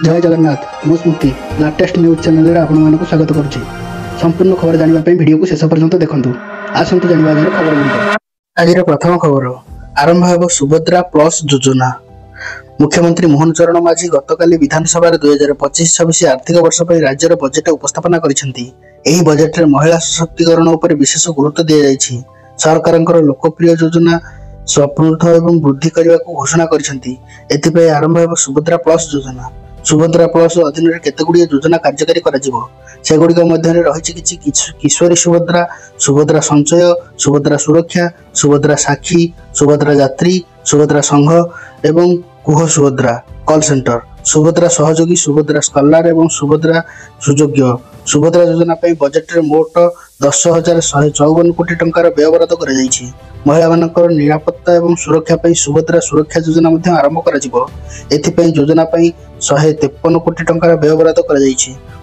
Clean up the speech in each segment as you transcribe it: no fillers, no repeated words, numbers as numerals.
जय जगन्नाथ मु स्मृति latest news channel आपको स्वागत करुच्ची। संपूर्ण खबर जानापी भिडियो को शेष पर्यंत देखूँ। आसतु जाना आज खबर गुड़िक। आज प्रथम खबर आरंभ हो सुभद्रा प्लस योजना। मुख्यमंत्री मोहन चरण माझी गतकाली विधानसभा 2025-26 आर्थिक वर्ष पर राज्यर बजेट उपस्थापना करिसेंती। एही बजेट रे महिला सशक्तिकरण उपर विशेष गुरुत्व दिया जायछि। सरकारଙ୍କର लोकप्रिय योजना सफलता एवं वृद्धि करने को घोषणा करिसेंती। एथिपय आरंभ हो सुभद्रा प्लस योजना। सुभद्रा प्लस अधीन में केतगुड़ी योजना कार्यकारी करा सेगुड़िक मध्य रही किशोरी सुभद्रा, सुभद्रा संचय, सुभद्रा सुरक्षा, सुभद्रा साक्षी, सुभद्रा यात्री, सुभद्रा संघ एवं कुह सुभद्रा कॉल सेंटर, सुभद्रा सहयोगी, सुभद्रा स्कॉलर एवं सुभद्रा सुयोग्य। सुभद्रा योजना बजेट रे मोट 10,154 कोटी टंकार व्ययबराद कर महिला मानकर निरापत्ता एवं सुरक्षा पई सुभद्रा सुरक्षा योजना मध्य आरंभ करा। एथिपई योजना पई 153 कोटी टंकार व्ययबराद कर।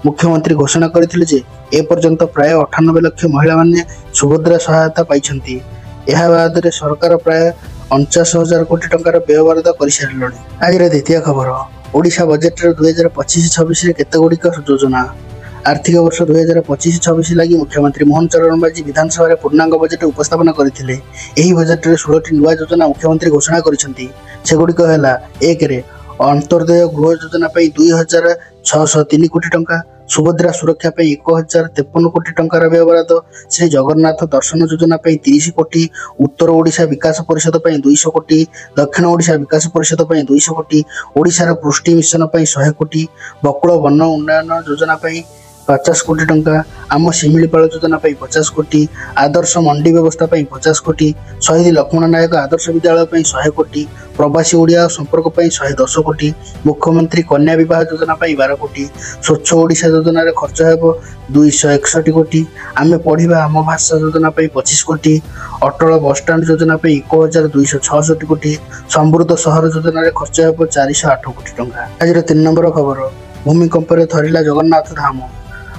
मुख्यमंत्री घोषणा करथिले जे ए पर्यंत प्राय 98 लाख महिला माने सुभद्रा सहायता पाइछंती। एहा बाद रे सरकार प्राय 49,000 कोटी टंकार व्ययबराद कर सारिलଣି। आज द्वितीय खबर ओडिशा बजेट 2025-26 केतगुड़िक योजना। आर्थिक वर्ष 2025-26 लगी मुख्यमंत्री मोहन चरण माझी विधानसभा पूर्णांग बजेट उपस्थापन करथिले। एही बजेट रे 16टी नुआ योजना मुख्यमंत्री घोषणा करिसेंती। सेगुड़िक हैला 1 रे अंत्योदय गृह योजना 2,603 कोटी टंका, सुभद्रा सुरक्षा 1,053 कोटी टंकार व्ययबराद, श्री जगन्नाथ दर्शन योजना 30 कोटी, उत्तर ओडिशा विकास परिषद 200 कोटी, दक्षिण ओडिशा विकास परिषद 200 कोटी, ओडिशार पुष्टि मिशन 100 कोटी, बकुल वन उन्नयन योजना 50 कोटी टंका, आम शिमिलीपाल योजना 50 कोटी, आदर्श मंडी व्यवस्था 50 कोटी, शहीद लक्ष्मण नायक आदर्श विद्यालय 100 कोटी, प्रवासी ओडिया संपर्क 110 कोटी, मुख्यमंत्री कन्या विवाह योजना 12 कोटी, स्वच्छ ओडिशा योजना रे खर्च हेबो 261 कोटी, आमे पढ़िबा आम भाषा योजना 25 कोटी, अटल बस स्टैंड योजना 1266 कोटी, समृद्ध सहर योजना रे खर्च हेबो 408 कोटी टंका। आज 3 नंबर खबर भूमिकंप रे थरिला जगन्नाथ धाम।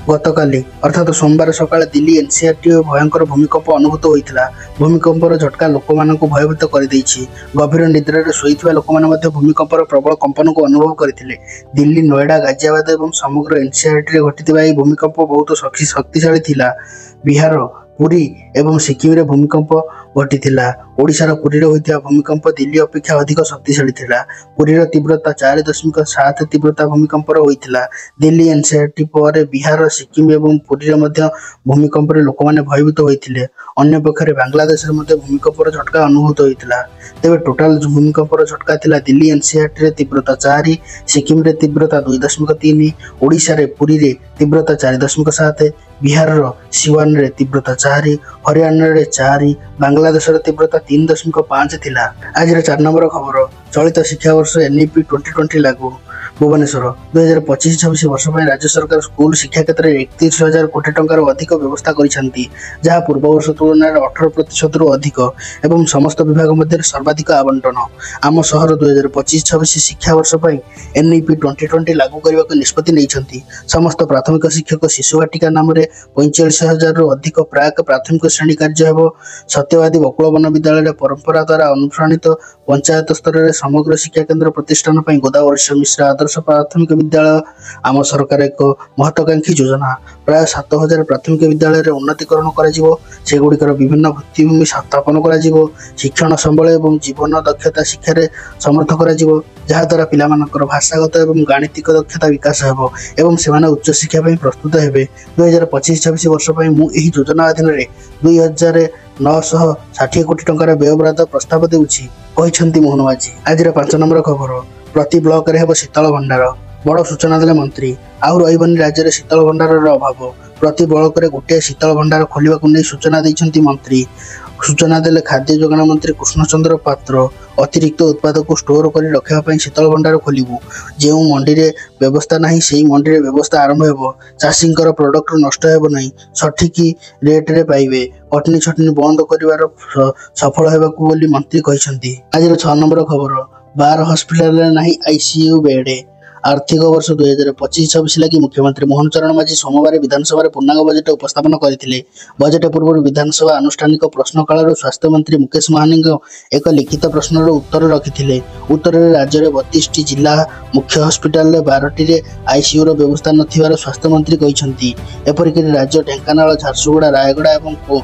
गतकाली अर्थात सोमवार सकाଳେ दिल्ली एनसीआरटी भयंकर भूमिकंप अनुभूत होता। भूमिकंपर झटका लोक मानक भयभीत कर गभीर निद्रा शोइथिबा लोक माने मध्य भूमिकंपर प्रबल कंपन को अनुभव करथिले। दिल्ली, नोएडा, गाजियाबाद और समग्र एनसीआरटी घटिथिबा एही भूमिकंप बहुत शक्तिशाली थिला। बिहार, पुरी एवं सिक्किम रे भूमिकंप घटिथिला। ओडिशार पुरी रे होइथिबा भूमिकंप दिल्ली अपेक्षा अधिक शक्तिशाली थिला। पुरीर तीव्रता 4.7 तीव्रता भूमिकंपर होइथिला। दिल्ली एनसीआरटी पर बिहार, सिक्किम एवं पुरी रे मध्य भूमिकंप रे लोक माने भयभीत होइथिले। अन्य पक्षरे बांग्लादेश रे मध्य भूमिकंपर झटका अनुभूत होइथिला। तेबे टोटाल भूमिकंपर झटका थिला दिल्ली एनसीआरटी रे तीव्रता 4, सिक्किम रे तीव्रता 2.3, ओडिशा रे पुरी रे तीव्रता 4.7, बिहार सिवान रे तीव्रता 4, हरियाणा रे 4, बांग्लादेश रे तीव्रता 3.5 थिला। आज 4 नंबर खबर चलित शिक्षा वर्ष एनईपी 2020 लागू। भुवनेश्वर 2025-26 वर्ष पर राज्य सरकार स्कूल शिक्षा क्षेत्र में 31,000 कोटी टंकार अधिक व्यवस्था करिसेंती, जहाँ पूर्व वर्ष तुलना 18% अधिक एवं समस्त विभाग मध्य सर्वाधिक आवंटन। आम सहर 2025-26 शिक्षा वर्ष पर एनईपी 2020 लागू करने को निष्पत्ति नहीं। समस्त प्राथमिक शिक्षक शिशु वाटिका नाम 45,000 अधिक प्राक प्राथमिक श्रेणी कार्य हो। सत्यवादी बकुल वन विद्यालय परंपरा द्वारा अनुप्राणित पंचायत स्तर में समग्र शिक्षा केन्द्र प्रतिष्ठान गोदावरी मिश्र आदर्श प्राथमिक विद्यालय आम सरकार एक महत्वाकांक्षी योजना। प्राय 7,000 प्राथमिक विद्यालय रे उन्नतीकरण सेगुड़िकर विभिन्न भित्तिभूमि स्थापन कर शिक्षण संबल एवं जीवन दक्षता शिक्षा समर्थ कर जहाद्वारा पिलामानकर भाषागत एवं गाणितिक दक्षता विकास हो एवं सेमाने उच्च शिक्षा प्रस्तुत हेबे। 2025-26 वर्ष पर यही योजना अधीन 2,960 कोटी टंकार व्ययबराद प्रस्ताव देउछि कहिसेंती मोहन माझी। आज 5 नंबर खबर प्रति ब्लॉक रे हेबो शीतल भंडार। बड़ सूचना देले मंत्री। आउ रहिबनी राज्य रे शीतल भंडार अभाव। प्रति ब्लॉक रे गोटे शीतल भंडार खोलिबा को नै सूचना दैछंती मंत्री। सूचना देले खाद्य जोगाण मंत्री कृष्णचंद्र पात्र। अतिरिक्त उत्पाद को स्टोर कर रखा शीतल भंडार खोलू। जो मंडी रे व्यवस्था नहीं से मंडी रे व्यवस्था आरंभ हो। चाषी प्रोडक्ट नष्ट हो नहीं, सठिक रेट रे पाइबे। कटनी छटनी बंद कर सफल होगा मंत्री कहते। आज 6 नंबर खबर 12 हस्पिटाल नहीं आईसीयू बेड। आर्थिक वर्ष 2025-26 लगी मुख्यमंत्री मोहन चरण माझी सोमवार विधानसभा पूर्णांग बजेट उपस्थापन करते। बजेट पूर्व विधानसभा आनुष्ठानिक प्रश्नकाल स्वास्थ्य मंत्री मुकेश महानी एक लिखित प्रश्नर उत्तर रखिते। उत्तर में राज्य में 32 जिला मुख्य हस्पिटाल 12 आईसीयू व्यवस्था नथिबार स्वास्थ्य मंत्री कहते। एपरिक राज्य ढेंकानाल झारसुगुड़ा रायगड़ा और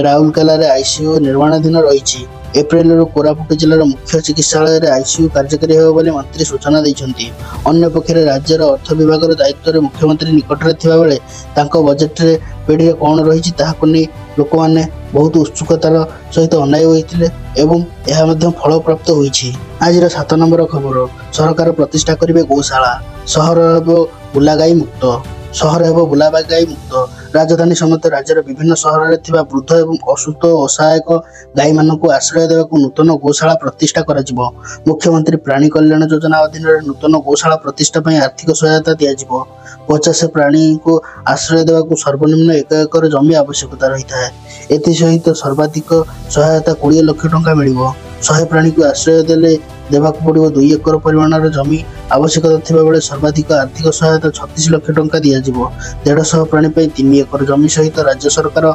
राउरकेला आईसीयू निर्माणाधीन रही। एप्रिल कोरापुट जिलार मुख्य चिकित्सालय आईसीयू कार्यकारी होगा बोली मंत्री सूचना देते। अन्य पक्षरे राज्यर अर्थ विभाग दायित्व मुख्यमंत्री निकट में थिबा बेले तांको बजेट रे पेड़ी कौन रही लोक मैंने बहुत उत्सुकतार सहित अनाई होते एवं यह फल प्राप्त होईछि। आज 7 नंबर खबर, सरकार प्रतिष्ठा करेंगे गौशाला, सहर बुलागाई मुक्त। सहर हेब बुलागाई मुक्त। राजधानी समेत राज्यर विभिन्न सहर में थिबा वृद्ध एवं असुस्थ असहायक गाई मानक आश्रय देवाक नूतन गौशाला प्रतिष्ठा कराजिबो। मुख्यमंत्री प्राणी कल्याण योजना अधीन नूतन गौशाला प्रतिष्ठा पई आर्थिक सहायता दियाजिबो। 50 प्राणी को आश्रय देवाक सर्वनिम्न 1 एकर जमी आवश्यकता रही है। एसहित सर्वाधिक सहायता 20 लाख टंका मिलिबो। 100 प्राणी को आश्रय देवाक पड़ो 2 एकर परिमाणर जमी आवश्यकता थिबा बेले सर्वाधिक आर्थिक सहायता 36 लाख टंका दियाजिबो। 150 प्राणी पई 3 एकर जमी सहित राज्य सरकार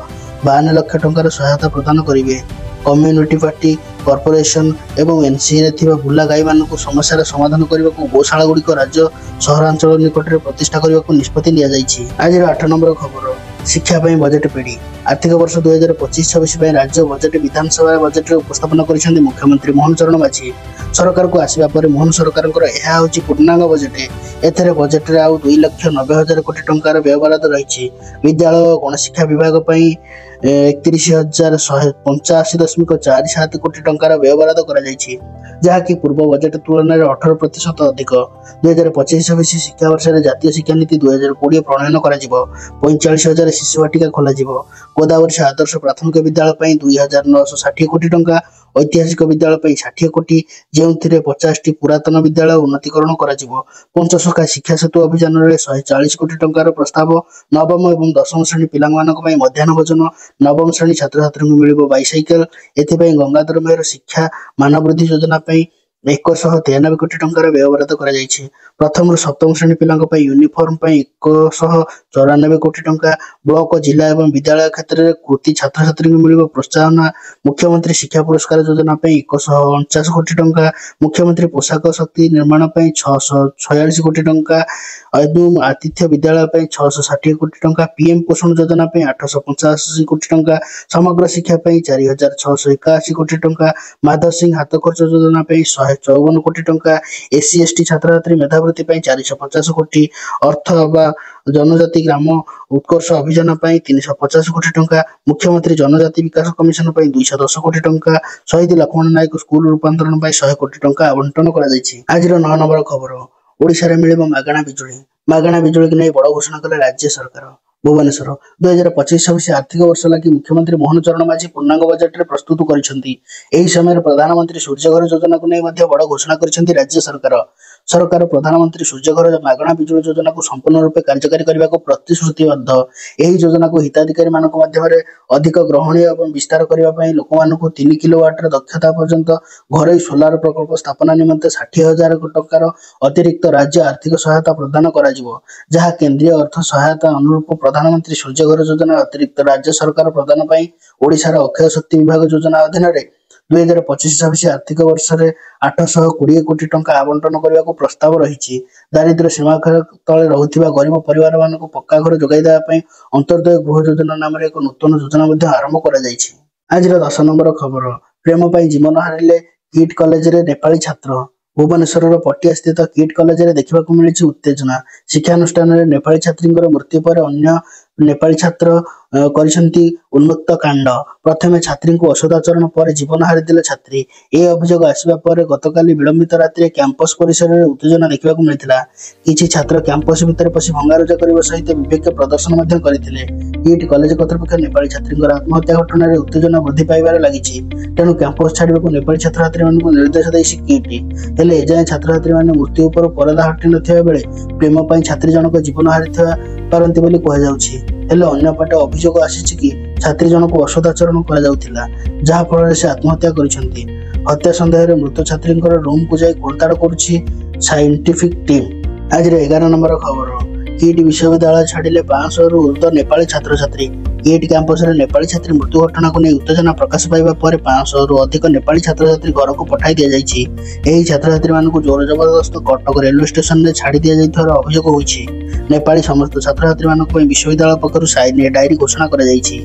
52 लाख टंकार सहायता प्रदान करेंगे। कम्युनिटी पार्टी कॉर्पोरेशन एवं एनसीए रे थिबा बुला गाई मानक समस्या समाधान करने को गौशाला गुड़िक राज्य सहरांचल निकट में प्रतिष्ठा करने को निष्पत्ति लिया जायछि। आज 8 नंबर खबर, शिक्षा पई बजेट पेड़ी। आर्थिक वर्ष 2025-26 राज्य बजेट विधानसभा बजेट उपस्थापन करिसेंती मुख्यमंत्री मोहन चरण माझी। सरकार को आसिबा पर मोहन सरकार पूर्णांग बजेट। एथरे बजेट रे आउ 2,90,000 कोटी टंकार व्यवहार रही। विद्यालय और गणशिक्षा विभाग पई 31,185.47 कोटी टंकार व्यवहार कराଯାଇଛି, जहाँकि पूर्व बजेट तुलन में 18% अधिक। 2025-26 शिक्षा वर्ष में जातीय शिक्षा नीति 2020 प्रणयन कर 45,000 शिशु वाटिका खोल। गोदावरी से आदर्श प्राथमिक विद्यालय 2,960 कोटी टंका, ऐतिहासिक विद्यालय 60 कोटी, जो 50 पुरातन विद्यालय उन्नतीकरण कर। पंचसखा शिक्षा सेतु अभियान में 140 कोटी टंकार प्रस्ताव। नवम और 10म श्रेणी पिला मध्याह्न भोजन, नवम श्रेणी छात्र छात्री मिल बाइसाइकेल। एथिपाई गंगाधर मेहर शिक्षा मानवृद्धि योजना 193 कोटी टंकार व्यवहार कर। प्रथम सप्तम श्रेणी पिला यूनिफॉर्म 194 कोटी टंका। ब्लॉक जिला एवं विद्यालय क्षेत्र में कृति छात्र छात्री मिल प्रोत्साहन। मुख्यमंत्री शिक्षा पुरस्कार योजना 149 कोटी टंका। मुख्यमंत्री पोशाक शक्ति निर्माण 646 कोटी टंका एवं आतिथ्य विद्यालय 660 कोटी टंका। पीएम पोषण योजना 885 कोटी टंका। समग्र शिक्षा 4,681 कोटी टंका। माधव सिंह हाथ खर्च योजना 154 कोटी टंका। एससी एसटी छात्र छात्री मेधावृत्ति 450 कोटी। अर्थ व जनजाति ग्राम उत्कर्ष अभियान 350 कोटी टंका। मुख्यमंत्री जनजाति विकास कमिशन 210 कोटी टंका। शहीद लक्ष्मण नायक स्कूल रूपांतरण 100 कोटी टंका आवंटन कर। आज 9 नंबर खबर, ओडिशा रे मिलिबो मागणा बिजुली। मागणा बिजुली की नहीं बड़ घोषणा कले राज्य सरकार। भुवनेश्वर 2025-26 आर्थिक वर्ष लगी मुख्यमंत्री मोहन चरण माझी पूर्णांग बजेट रे प्रस्तुत करिसेंती। एही समय प्रधानमंत्री सूर्यघर योजना को नहीं बड़ घोषणा करिसेंती राज्य सरकार। सरकार प्रधानमंत्री सूर्यघर मागणा बिजुली योजना को संपूर्ण रूपे कार्यकारी करने को प्रतिश्रुतिबद्ध। यही योजना को हिताधिकारी मानक माध्यम अधिक ग्रहणीय और विस्तार करने लोक मानक 3 किलोवाट दक्षता पर्यंत घरोई सोलार प्रकल्प स्थापना निमंते 60,000 टंकार अतिरिक्त राज्य आर्थिक सहायता प्रदान करा जिवो, जहाँ केंद्रीय अर्थ सहायता अनुरूप प्रधानमंत्री सूर्यघर योजना अतिरिक्त राज्य सरकार प्रदान पाई ओडिशार अक्षय शक्ति विभाग योजना अधीन 2025-26 आर्थिक वर्ष में 820 कोटी टंका आवंटन करने को प्रस्ताव रही। दारिद्र्य सीमा तले रहुथिबा गरीब परिवार मानक पक्का घर जोगाई देबा अंत्योदय गृह योजना नाम एक नूतन योजना आरंभ कर। आज 10 नंबर खबर, प्रेम पर जीवन हारिले किट कॉलेज रे नेपाली छात्र। भुवनेश्वर पटिया स्थित किट कॉलेज रे देखा मिली उत्तेजना। शिक्षानुष्ठान नेपाली छात्री मृत्यु पर अन्य नेपाली छात्र करिसेंती उन्मत्त कांड। प्रथमे छात्री को असदाचरण पर जीवन हारिदेले छात्री। ए अभियोग आसिबा पर गतकाली विलंबित रात्रि कैंपस परिसर में उत्तेजना देखा मिलता। किछि छात्र कैंपस भितर पशि भंगारुजा करने सहित विवेक प्रदर्शन करथिले। किट कॉलेज कर्तृपक्ष नेपाली छात्री आत्महत्या घटना उत्तेजना वृद्धि पाइबार लगी। तेणु कैंपस छाड़क नेपाली छात्र छात्री निर्देश देछि किट। हेले एजाए छात्र छात्री मृत्यु पर परदा हटि नथिबा बेले प्रेम पई छात्री जनक जीवन हारिथिबा पारंती बोली कहा जाउछि। हेले अन्य पटे अभियोग आसीछि कि छात्री जनक असदाचरण करा जाउथिला, जहा फल से आत्महत्या करिसेंती। हत्या संदेह मृत छात्री रूम को जाई खोलताड़ करुछि साइंटिफिक टीम। आज 11 नंबर खबर किट विश्वविद्यालय छाड़िले 500 रु ऊर्ध्व नेपाली छात्र छात्री। किट कैंपस रे नेपाली छात्री मृत्यु घटना को नहीं उत्तेजना प्रकाश पाइबा पर 500 रु अधिक नेपाली छात्र छात्री घर को पठाई दिया जायछि। एही छात्र छात्री मानकु जोर जबरदस्त कटक रेलवे स्टेशन रे छाड़ी दिया जायथार अभियोग होइछि। नेपाली समस्त छात्र छात्री मानक पई विश्वविद्यालय पक्षरु साइन डायरी घोषणा करा जायछि।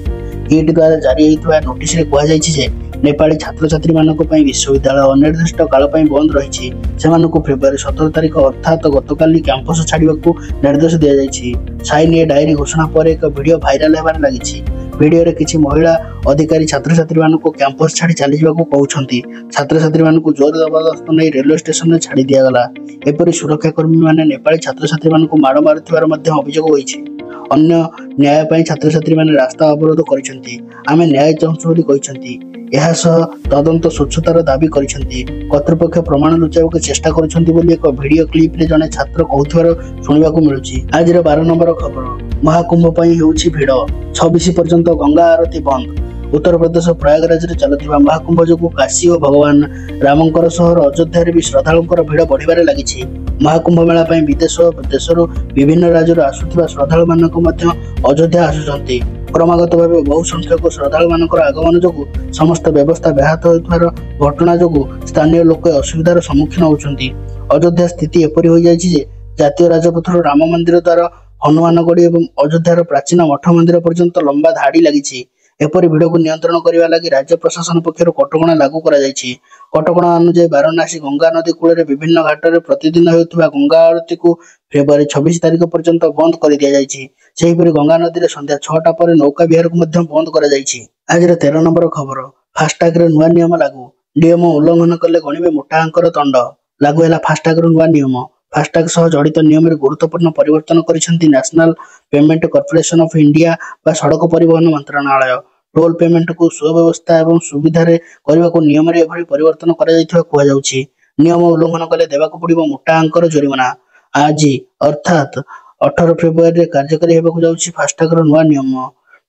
किट द्वारा जारी होइतबा नोटिस रे कहै जायछि जे नेपाली छात्र छात्री मानक पई विश्वविद्यालय अनिर्दिष्ट काल पई बंद रहिछि। सेमानकु फेब्रुआरी 17 तारिख अर्थात गतकाली कैंपस छाड़िबाकू निर्देश दिया जायछि। साइन ए डायरी घोषणा पर एक वीडियो भाइराल हेबार लागिछि। वीडियो रे किछि महिला अधिकारी छात्र छात्री मानकु कैंपस छाड़ी चली जाबाकू कहउछंती। छात्र छात्री मानकु जोर जबरदस्त नै रेलवे स्टेशन रे छाड़ी दिया गला। एपरि सुरक्षा कर्मी माने नेपाली छात्र छात्री मानकु माड़ मारुथिबार मध्ये अभियोग होइछि। अन्य न्याय पई छात्र छात्री माने रास्ता अवरोध करिसंती। आमे न्याय चाहूछु बोली कहिसंती। यह सह तदंत स्वच्छतार दाबी करिसंती। कर्तृपक्ष प्रमाण लुचाइबाक चेष्टा करिसंती बोली एक वीडियो क्लिप रे जने छात्र कहउथिबार सुनिबाकू मिलुछि। आज 12 नंबर खबर महाकुंभ पई हेउछि भिड़ 26 पर्यंत गंगा आरती बंद। उत्तर प्रदेश प्रयागराज रे चलुथिबा महाकुंभ जोगु काशी और भगवान रामंकर शहर अयोध्या रे भी श्रद्धालुंकर भिड़ बढ़िबारे लागिछि। महाकुंभ मेला पई विदेश और देशरो विभिन्न राज्यରୁ आसुथिबा श्रद्धालु मानक मध्य अयोध्या आसुचंती। क्रमागत भाव बहु संख्यक श्रद्धालु मानकर आगमन जोगु समस्त व्यवस्था व्याहत होइथार घटना जोगु स्थानीय लोक असुविधार सम्मुखीन होउचंती। अयोध्या स्थिति एपरि होई जायछि जे जातीय राजपथर राम मंदिर द्वार हनुमानगढ़ी एवं अयोध्यार प्राचीन मठ मंदिर पर्यंत लंबा धाड़ी लागिछि। एपरि भिड़ को नियंत्रण करने लगी राज्य प्रशासन पक्षर कटकणा लागू करा जायछि। कटकणा अनुसार वाराणसी गंगा नदी कूल विभिन्न घाट में प्रतिदिन होता गंगा आरती को फेब्रुआरी 26 तारिख पर्यंत बंद कर दिया जायछि। सेहिपरि गंगा नदी में संध्या 6टा पर नौका विहार को मध्य बंद करा जायछि। आज 13 नंबर खबर फास्टाग रे नुआ नियम लागू। नियम उल्लंघन कले गणिबे मोटा अंकर दंड। लागू है फास्टाग रो नुआ नियम। फास्टाग सह जड़ित नियम में गुरुत्वपूर्ण परिवर्तन करिसेंती national payment corporation of India बा सड़क परिवहन मंत्रालय। टोल पेमेंट को सुव्यवस्था एवं सुविधा रे करबा को नियम रे एभली परिवर्तन करा जायथिबा कहवा जाउछि। नियम उल्लंघन कले देबाक पड़िबो मोटा अंकर जरिमाना। आज अर्थात 18 फेब्रुआरी रे कार्यकारी हेबाक जाउछि फास्टाग रो नुआ नियम।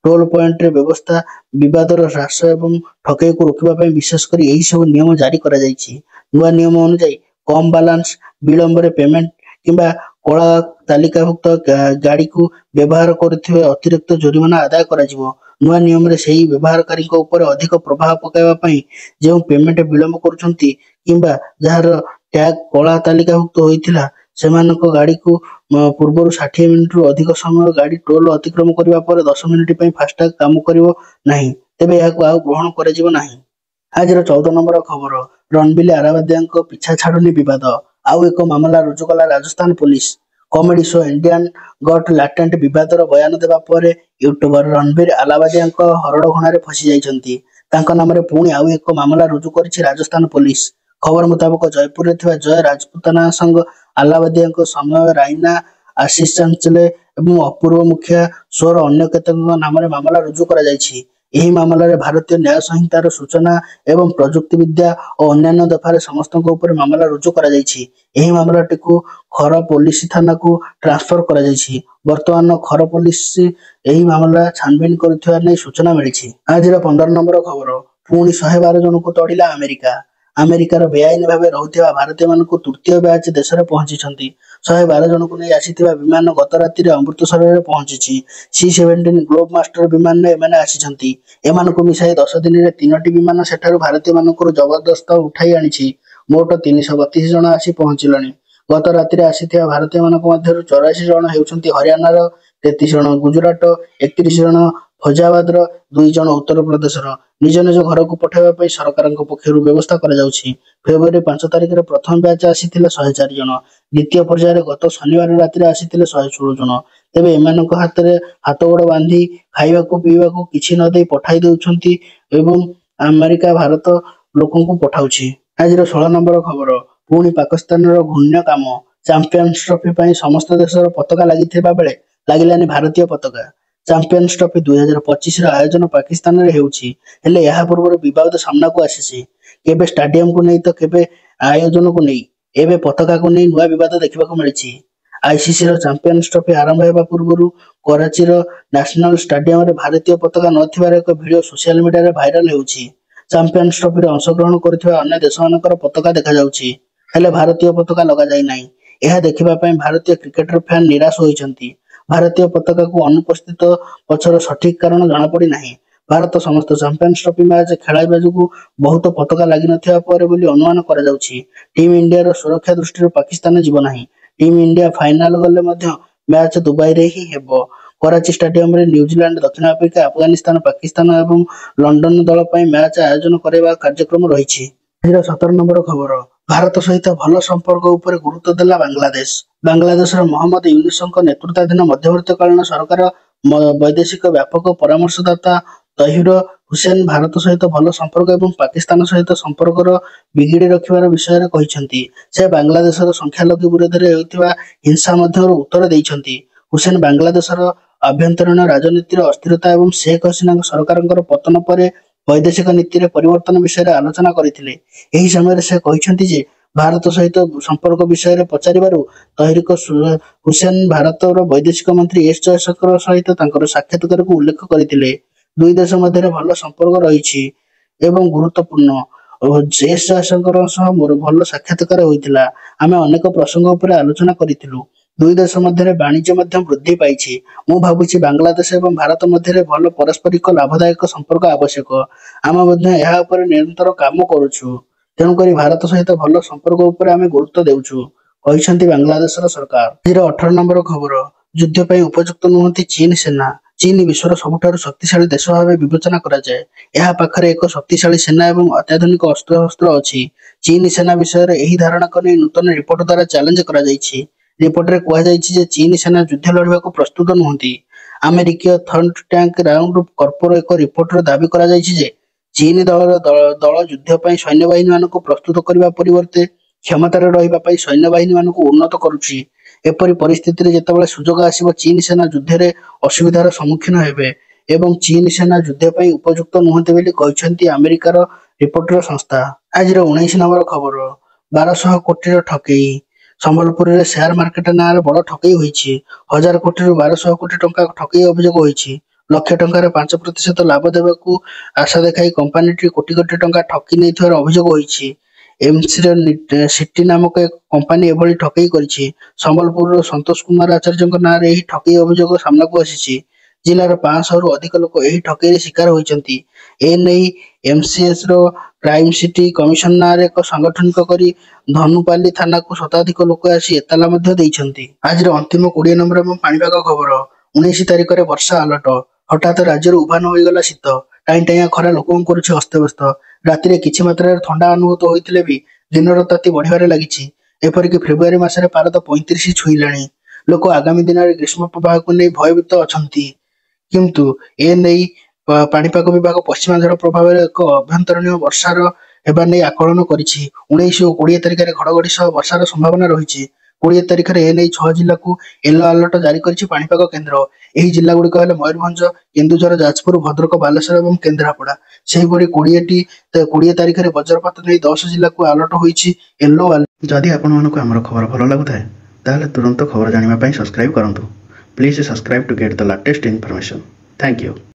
टोल पॉइंट रे व्यवस्था विवादर ह्रास एवं ठकेई को रोकिबा पई विशेष करी एही सब नियम जारी करा जायछि। नुआ नियम अनुसार कम बैलेंस विलंब रे पेमेंट किंबा कला तालिकाभुक्त गाड़ी को व्यवहार करथिबे अतिरिक्त जरिमाना आदाय करा जिवो। नुआ नियम रे सेही व्यवहारकारी को ऊपर अधिक प्रभाव पकाइबा पई जे पेमेंट विलंब करूछंती किंबा जहार टैग कला तालिकाभुक्त होइथिला सेमानक गाड़ी को पूर्व 60 मिनिट रु अधिक समय गाड़ी टोल अतिक्रम करबा पर 10 मिनिट पई फास्टैग काम करिवो नाही। तेबे याकू आ ग्रहण करा जिवो नाही। आज 14 नंबर खबर रणबीर आराबादियाଙ୍କ पिछा छाड़नी विवाद आउ एक मामला रुजु कला Rajasthan police. Comedy show Indian got latent विवादर बयान देबा पर यूट्यूबर रणबीर आलाबादियाଙ୍କ हरड़ घणारे फसी जाइछंती। तांका नाम रे पुणी आउ एक मामला रुजु करछि राजस्थान पुलिस। खबर मुताबिक जयपुर रे थिबा जय राजपूताना संग आलाबादियाଙ୍କ समय राइना आशीष चांचले एवं अपूर्व मुखिया सोर अन्य केतक नाम रे मामला रुजु करा जाइछि। एही मामला रे भारतीय न्याय संहितार सूचना एवं प्रजुक्ति विद्या और अन्य दफारे समस्त ऊपर मामला रुजु करा जाइछि। एही मामलाटी को खर पुलिस थाना को ट्रांसफर करा जाइछि। वर्तमान खर पुलिस एही मामला छानबीन करथिबा नै सूचना मिलिछि। आज 15 नंबर खबर पुणी 112 जन को तड़िला अमेरिका। अमेरिकार बेआईन भाव रहुथिबा भारतीय मानकु तृतीय बैच देश में पहुंची। 112 जन को नहीं आसीथिबा विमान गत राति अमृतसर में पहुंची। C-17 ग्लोब मास्टर विमान ने एमाने आसीछंती। एमानकु मिसाई 10 दिन रे 3टी विमान सेठारु भारतीय मानकु जबरदस्त उठाई आनिछि। मोट 332 जन आसी पहुंचिलनि। गत राति आसीथिबा भारतीय मानक मध्यरु 84 जन हेउछंती हरियाणार, 33 जन गुजरात, 31 जन फैजाबाद, 2 जन उत्तर प्रदेश। निज निज घर को पठाइबा सरकार पक्षर व्यवस्था करा जाउछि। फेब्रुआरी 5 तारिख रे प्रथम बैच आसीथिले 104 जन। द्वितीय पर्यायर गत शनिवार राति आसीथिले 116 जन। तेबे एमानक हाथ गोड़ बांधी खाइबा को पीवा को किछि न दे पठाई देउछंती एवं अमेरिका भारत लोकन को पठाउछि। आज 16 नंबर खबर पुणी पाकिस्तान रो घृण्य काम। चैंपियंस ट्रॉफी पई समस्त देशर पताका लागिथिबा बेले लागिलानी भारतीय पताका। चैंपियंस ट्रॉफी 2025 रो आयोजन पाकिस्तान रे हेउछि। हेले यहा पूर्व विवाद सामना को आसीछि। केबे स्टेडियम को नहीं तो केबे आयोजन को नहीं एबे पताका को नहीं नुआ विवाद देखिबा को मिलिछि। आईसीसी रो चैंपियंस ट्रॉफी आरंभ हेबा पूर्व कराची रो नेशनल स्टेडियम रे भारतीय पताका नथिबार एक वीडियो सोशल मीडिया रे वायरल हेउछि। चैंपियंस ट्रॉफी रे अंशग्रहण करथिबा अन्य देश मानकर पताका देखा जाउछि। हेले भारतीय पताका लगा जाई नाही। ଏହା ଦେଖିବା ପାଇଁ ଭାରତୀୟ କ୍ରିକେଟର ଫ୍ୟାନ୍ ନିରାଶ ହୋଇଛନ୍ତି। ଭାରତୀୟ ପତାକାକୁ ଅନୁପସ୍ଥିତ ପଛର ସଠିକ୍ କାରଣ ଜଣାପଡ଼ି ନାହିଁ। ଭାରତ ସମସ୍ତ ଚାମ୍ପିୟନ୍ସ ଟ୍ରଫି ମ୍ୟାଚ୍ ଖେଳାଇବା ଯୋଗୁଁ ବହୁତ ପତାକା ଲାଗିନଥିବା ପରେ ବୋଲି ଅନୁମାନ କରାଯାଉଛି। ଟିମ୍ ଇଣ୍ଡିଆର ସୁରକ୍ଷା ଦୃଷ୍ଟିରୁ ପାକିସ୍ତାନ ଯିବ ନାହିଁ। ଟିମ୍ ଇଣ୍ଡିଆ ଫାଇନାଲ ଗଲେ ମଧ୍ୟ ମ୍ୟାଚ୍ ଦୁବାଇରେ ହିଁ ହେବ। କରାଚି ଷ୍ଟାଡିୟମରେ ନ୍ୟୁଜିଲାଣ୍ଡ, ଦକ୍ଷିଣ ଆଫ୍ରିକା, ଆଫଗାନିସ୍ତାନ, ପାକିସ୍ତାନ ଏବଂ ଲଣ୍ଡନ ଦଳ ପାଇଁ ମ୍ୟାଚ୍ ଆୟୋଜନ କରାଇବା କାର୍ଯ୍ୟକ୍ରମ ରହିଛି। ଆଜିର 17 ନମ୍ବର ଖବର। ଭାରତ ସହିତ ଭଲ ସମ୍ପର୍କ ଉପରେ ଗୁରୁତ୍ୱ ଦେଲା ବାଂଲାଦେଶ। ବାଂଲାଦେଶର ମହମ୍ମଦ ୟୁନୁସଙ୍କ ନେତୃତ୍ୱାଧୀନ ମଧ୍ୟବର୍ତ୍ତୀକାଳୀନ ସରକାର ବୈଦେଶିକ ବ୍ୟାପକ ପରାମର୍ଶଦାତା ତହିର ହୁସେନ ଭାରତ ସହିତ ଭଲ ସମ୍ପର୍କ ଏବଂ ପାକିସ୍ତାନ ସହିତ ସମ୍ପର୍କର ବିଗିଡ଼ି ରଖିବାର ବିଷୟରେ କହିଛନ୍ତି। ସେ ବାଂଲାଦେଶର ସଂଖ୍ୟାଲଘୁ ବିରୋଧରେ ହେଉଥିବା ହିଂସା ମଧ୍ୟରୁ ଉତ୍ତର ଦେଇଛନ୍ତି। ହୁସେନ ବାଂଲାଦେଶର ଆଭ୍ୟନ୍ତରୀଣ ରାଜନୀତିର ଅସ୍ଥିରତା ଏବଂ ଶେଖ୍ ହସିନାଙ୍କ ସରକାରଙ୍କର ପତନ ପରେ ବୈଦେଶିକ ନୀତିରେ ପରିବର୍ତ୍ତନ ବିଷୟରେ ଆଲୋଚନା କରିଥିଲେ। ଏହି ସମୟରେ ସେ କହିଛନ୍ତି ଯେ ଭାରତ ସହିତ ସମ୍ପର୍କ ବିଷୟରେ ପଚାରିବାରୁ ତହିରିକ ହୁସେନ ଭାରତର ବୈଦେଶିକ ମନ୍ତ୍ରୀ ଏସ୍ ଜୟଶଙ୍କର ସହିତ ତାଙ୍କର ସାକ୍ଷାତକାରକୁ ଉଲ୍ଲେଖ କରିଥିଲେ। ଦୁଇ ଦେଶ ମଧ୍ୟରେ ଭଲ ସମ୍ପର୍କ ରହିଛି ଏବଂ ଗୁରୁତ୍ୱପୂର୍ଣ୍ଣ। ଏସ୍ ଜୟଶଙ୍କରଙ୍କ ସହ ମୋର ଭଲ ସାକ୍ଷାତକାର ହୋଇଥିଲା। ଆମେ ଅନେକ ପ୍ରସଙ୍ଗ ଉପରେ ଆଲୋଚନା କରିଥିଲୁ। ଦୁଇ ଦେଶ ମଧ୍ୟରେ ବାଣିଜ୍ୟ ମଧ୍ୟ ବୃଦ୍ଧି ପାଇଛି। ମୁଁ ଭାବୁଛି ବାଂଲାଦେଶ ଏବଂ ଭାରତ ମଧ୍ୟରେ ଭଲ ପାରସ୍ପରିକ ଲାଭଦାୟକ ସମ୍ପର୍କ ଆବଶ୍ୟକ। ଆମେ ମଧ୍ୟ ଏହା ଉପରେ ନିରନ୍ତର କାମ କରୁଛୁ। ତେଣୁକରି ଭାରତ ସହିତ ଭଲ ସମ୍ପର୍କ ଉପରେ ଆମେ ଗୁରୁତ୍ୱ ଦେଉଛୁ, କହିଛନ୍ତି ବାଂଲାଦେଶର ସରକାର। ଆଜିର 18 ନମ୍ବର ଖବର। ଯୁଦ୍ଧ ପାଇଁ ଉପଯୁକ୍ତ ନୁହନ୍ତି ଚୀନ ସେନା। ଚୀନ ବିଶ୍ୱର ସବୁଠାରୁ ଶକ୍ତିଶାଳୀ ଦେଶ ଭାବେ ବିବେଚନା କରାଯାଏ। ଏହା ପାଖରେ ଏକ ଶକ୍ତିଶାଳୀ ସେନା ଏବଂ ଅତ୍ୟାଧୁନିକ ଅସ୍ତ୍ରଶସ୍ତ୍ର ଅଛି। ଚୀନ ସେନା ବିଷୟରେ ଏହି ଧାରଣାକୁ ନେଇ ନୂତନ ରିପୋର୍ଟ ଦ୍ୱାରା ଚ୍ୟାଲେଞ୍ଜ କରାଯାଇଛି। ରିପୋର୍ଟରେ କୁହାଯାଇଛି ଯେ ଚୀନ ସେନା ଯୁଦ୍ଧ ଲଢ଼ିବାକୁ ପ୍ରସ୍ତୁତ ନୁହନ୍ତି। ଆମେରିକୀୟ ଥଙ୍କ ଟ୍ୟାଙ୍କ ରାଉଣ୍ଡ କର୍ପର ଏକ ରିପୋର୍ଟରେ ଦାବି କରାଯାଇଛି ଯେ ଚୀନ ଦଳ ଯୁଦ୍ଧ ପାଇଁ ସୈନ୍ୟବାହିନୀମାନଙ୍କୁ ପ୍ରସ୍ତୁତ କରିବା ପରିବର୍ତ୍ତେ କ୍ଷମତାରେ ରହିବା ପାଇଁ ସୈନ୍ୟବାହିନୀମାନଙ୍କୁ ଉନ୍ନତ କରୁଛି। ଏପରି ପରିସ୍ଥିତିରେ ଯେତେବେଳେ ସୁଯୋଗ ଆସିବ ଚୀନ ସେନା ଯୁଦ୍ଧରେ ଅସୁବିଧାର ସମ୍ମୁଖୀନ ହେବେ ଏବଂ ଚୀନ ସେନା ଯୁଦ୍ଧ ପାଇଁ ଉପଯୁକ୍ତ ନୁହନ୍ତି ବୋଲି କହିଛନ୍ତି ଆମେରିକାର ରିପୋର୍ଟର ସଂସ୍ଥା। ଆଜିର 19 ନମ୍ବର ଖବର। 1200 କୋଟିର ଠକେଇ। ସମ୍ବଲପୁରରେ ସେୟାର ମାର୍କେଟ ନାଁରେ ବଡ଼ ଠକେଇ ହୋଇଛି। 1000 କୋଟିରୁ 1200 କୋଟି ଟଙ୍କା ଠକେଇ ଅଭିଯୋଗ ହୋଇଛି। ଲକ୍ଷ ଟଙ୍କାରେ 5% ଲାଭ ଦେବାକୁ ଆଶା ଦେଖାଇ କମ୍ପାନୀଟି କୋଟି କୋଟି ଟଙ୍କା ଠକି ନେଇଥିବାର ଅଭିଯୋଗ ହୋଇଛି। ଏମ୍ସିର ସିଟି ନାମକ ଏକ କମ୍ପାନୀ ଏଭଳି ଠକେଇ କରିଛି। ସମ୍ବଲପୁରର ସନ୍ତୋଷ କୁମାର ଆଚାର୍ଯ୍ୟଙ୍କ ନାଁରେ ଏହି ଠକେଇ ଅଭିଯୋଗ ସାମ୍ନାକୁ ଆସିଛି। ଜିଲ୍ଲାର 500ରୁ ଅଧିକ ଲୋକ ଏହି ଠକେଇରେ ଶିକାର ହୋଇଛନ୍ତି। ଏନେଇ ଏମ୍ସିଏସ୍ର କ୍ରାଇମ୍ ସିଟି କମିଶନ ନାଁରେ ଏକ ସାଂଗଠନିକ କରି ଧନୁପାଲି ଥାନାକୁ ଶତାଧିକ ଲୋକ ଆସି ଏତାଲା ମଧ୍ୟ ଦେଇଛନ୍ତି। ଆଜିର ଅନ୍ତିମ 20 ନମ୍ବର ଏବଂ ପାଣିପାଗ ଖବର। 19 ତାରିଖରେ ବର୍ଷା ଆଲର୍ଟ। ହଠାତ୍ ରାଜ୍ୟରୁ ଉଭାନ ହୋଇଗଲା ଶୀତ। ଟାଇଁ ଟାଇଁଆ ଖରା ଲୋକଙ୍କୁ କରୁଛି ଅସ୍ତବ୍ୟସ୍ତ। ରାତିରେ କିଛି ମାତ୍ରାରେ ଥଣ୍ଡା ଅନୁଭୂତ ହୋଇଥିଲେ ବି ଦିନର ତାତି ବଢ଼ିବାରେ ଲାଗିଛି। ଏପରିକି ଫେବୃଆରୀ ମାସରେ ପାରଦ 35 ଛୁଇଁଲାଣି। ଲୋକ ଆଗାମୀ ଦିନରେ ଗ୍ରୀଷ୍ମ ପ୍ରବାହକୁ ନେଇ ଭୟଭୀତ ଅଛନ୍ତି। କିନ୍ତୁ ଏନେଇ ପାଣିପାଗ ବିଭାଗ ପଶ୍ଚିମା ଝଡ଼ ପ୍ରଭାବରେ ଏକ ଆଭ୍ୟନ୍ତରୀଣ ବର୍ଷାର ହେବା ନେଇ ଆକଳନ କରିଛି। 19 ଓ 20 ତାରିଖରେ ଘଡ଼ଘଡ଼ି ସହ ବର୍ଷାର ସମ୍ଭାବନା ରହିଛି। 20 ତାରିଖରେ ଏନେଇ 6 ଜିଲ୍ଲାକୁ ୟେଲୋ ଆଲର୍ଟ ଜାରି କରିଛି ପାଣିପାଗ କେନ୍ଦ୍ର। ଏହି ଜିଲ୍ଲାଗୁଡ଼ିକ ହେଲେ ମୟୂରଭଞ୍ଜ, କେନ୍ଦୁଝର, ଯାଜପୁର, ଭଦ୍ରକ, ବାଲେଶ୍ୱର ଏବଂ କେନ୍ଦ୍ରାପଡ଼ା। ସେହିପରି 20 ତାରିଖରେ ବଜ୍ରପାତ ନେଇ 10 ଜିଲ୍ଲାକୁ ଆଲର୍ଟ ହୋଇଛି ୟେଲୋ ଆଲର୍ଟ। ଯଦି ଆପଣମାନଙ୍କୁ ଆମର ଖବର ଭଲ ଲାଗୁଥାଏ ତାହେଲେ ତୁରନ୍ତ ଖବର ଜାଣିବା ପାଇଁ ସବସ୍କ୍ରାଇବ୍ କରନ୍ତୁ। Please subscribe to get the latest information. Thank you.